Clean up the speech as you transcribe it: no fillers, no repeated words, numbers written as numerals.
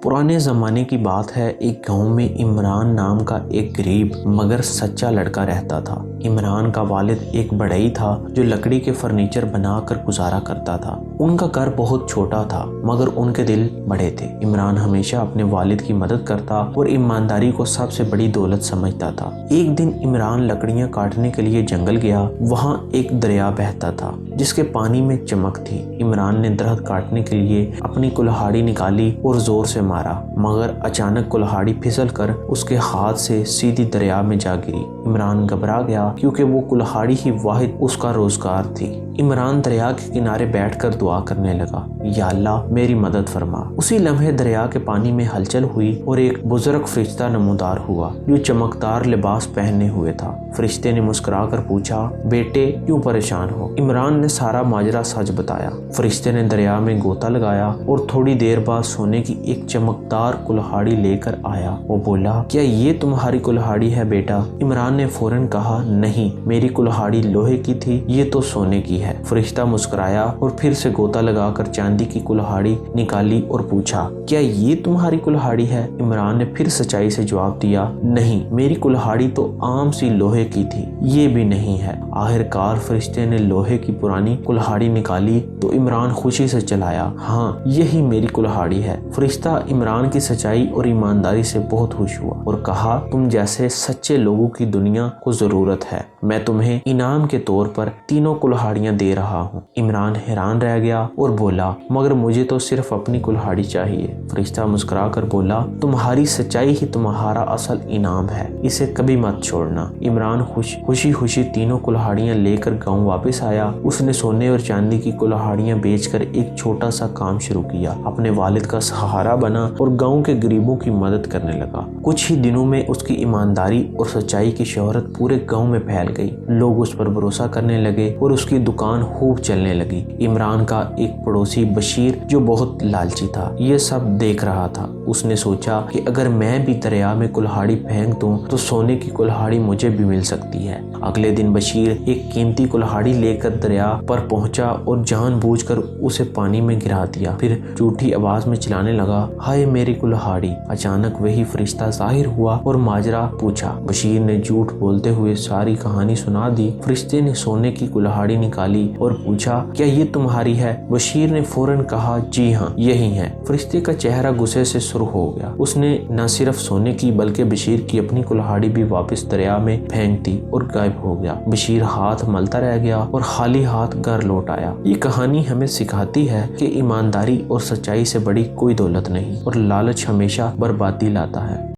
पुराने ज़माने की बात है। एक गांव में इमरान नाम का एक गरीब मगर सच्चा लड़का रहता था। इमरान का वालिद एक बढ़ई था जो लकड़ी के फर्नीचर बनाकर गुजारा करता था। उनका घर बहुत छोटा था मगर उनके दिल बड़े थे। इमरान हमेशा अपने वालिद की मदद करता और ईमानदारी को सबसे बड़ी दौलत समझता था। एक दिन इमरान लकड़ियां काटने के लिए जंगल गया। वहाँ एक दरिया बहता था जिसके पानी में चमक थी। इमरान ने दरख्त काटने के लिए अपनी कुल्हाड़ी निकाली और जोर से मारा, मगर अचानक कुल्हाड़ी फिसल कर उसके हाथ से सीधी दरिया में जा गिरी। इमरान घबरा गया क्योंकि वो कुल्हाड़ी ही वाहिद उसका रोजगार थी। इमरान दरिया के किनारे बैठकर दुआ करने लगा, या अल्लाह मेरी मदद फरमा। उसी लम्हे दरिया के पानी में हलचल हुई और एक बुजुर्ग फरिश्ता नमूदार हुआ जो चमकदार लिबास पहने हुए था। फरिश्ते ने मुस्कुराकर पूछा, बेटे क्यों परेशान हो? इमरान ने सारा माजरा सच बताया। फरिश्ते ने दरिया में गोता लगाया और थोड़ी देर बाद सोने की एक चमकदार कुल्हाड़ी लेकर आया। वो बोला, क्या ये तुम्हारी कुल्हाड़ी है बेटा? इमरान ने फौरन कहा, नहीं, मेरी कुल्हाड़ी लोहे की थी, ये तो सोने की है। फरिश्ता मुस्कुराया और फिर से गोता लगाकर चांदी की कुल्हाड़ी निकाली और पूछा, क्या ये तुम्हारी कुल्हाड़ी है? इमरान ने फिर सच्चाई से जवाब दिया, नहीं, मेरी कुल्हाड़ी तो आम सी लोहे की थी, ये भी नहीं है। आखिरकार फरिश्ते ने लोहे की पुरानी कुल्हाड़ी निकाली तो इमरान खुशी से चलाया, हाँ, यही मेरी कुल्हाड़ी है। फरिश्ता इमरान की सच्चाई और ईमानदारी से बहुत खुश हुआ और कहा, तुम जैसे सच्चे लोगों की दुनिया को जरूरत है। मैं तुम्हें इनाम के तौर पर 3 कुल्हाड़ियां दे रहा हूँ। इमरान हैरान रह गया और बोला, मगर मुझे तो सिर्फ अपनी कुल्हाड़ी चाहिए। फरिश्ता मुस्कुरा कर बोला, तुम्हारी सच्चाई ही तुम्हारा असल इनाम है, इसे कभी मत छोड़ना। इमरान खुशी खुशी 3 कुल्हाड़ियां लेकर गाँव वापस आया। उसने सोने और चांदी की कुल्हाड़ियां बेचकर एक छोटा सा काम शुरू किया, अपने वालिद का सहारा बना और गाँव के गरीबों की मदद करने लगा। कुछ ही दिनों में उसकी ईमानदारी और सच्चाई की शोहरत पूरे गाँव में फैल गई। लोग उस पर भरोसा करने लगे और उसकी दुकान खूब चलने लगी। इमरान का एक पड़ोसी बशीर जो बहुत लालची था ये सब देख रहा था। उसने सोचा कि अगर मैं भी दरिया में कुल्हाड़ी फेंक दूं तो सोने की कुल्हाड़ी मुझे भी मिल सकती है। अगले दिन बशीर एक कीमती कुल्हाड़ी लेकर दरिया पर पहुंचा और जानबूझकर उसे पानी में गिरा दिया। फिर झूठी आवाज में चिल्लाने लगा, हाय मेरी कुल्हाड़ी। अचानक वही फरिश्ता जाहिर हुआ और माजरा पूछा। बशीर ने झूठ बोलते हुए सारी कहानी सुना दी। फरिश्ते ने सोने की कुल्हाड़ी निकाली और पूछा, क्या ये तुम्हारी है? बशीर ने फौरन कहा, जी हाँ, यही है। फरिश्ते का चेहरा गुस्से से सुर्ख हो गया। उसने न सिर्फ सोने की बल्कि बशीर की अपनी कुल्हाड़ी भी वापस दरिया में फेंक दी और गायब हो गया। बशीर हाथ मलता रह गया और खाली हाथ घर लौट आया। ये कहानी हमें सिखाती है कि ईमानदारी और सच्चाई से बड़ी कोई दौलत नहीं और लालच हमेशा बर्बादी लाता है।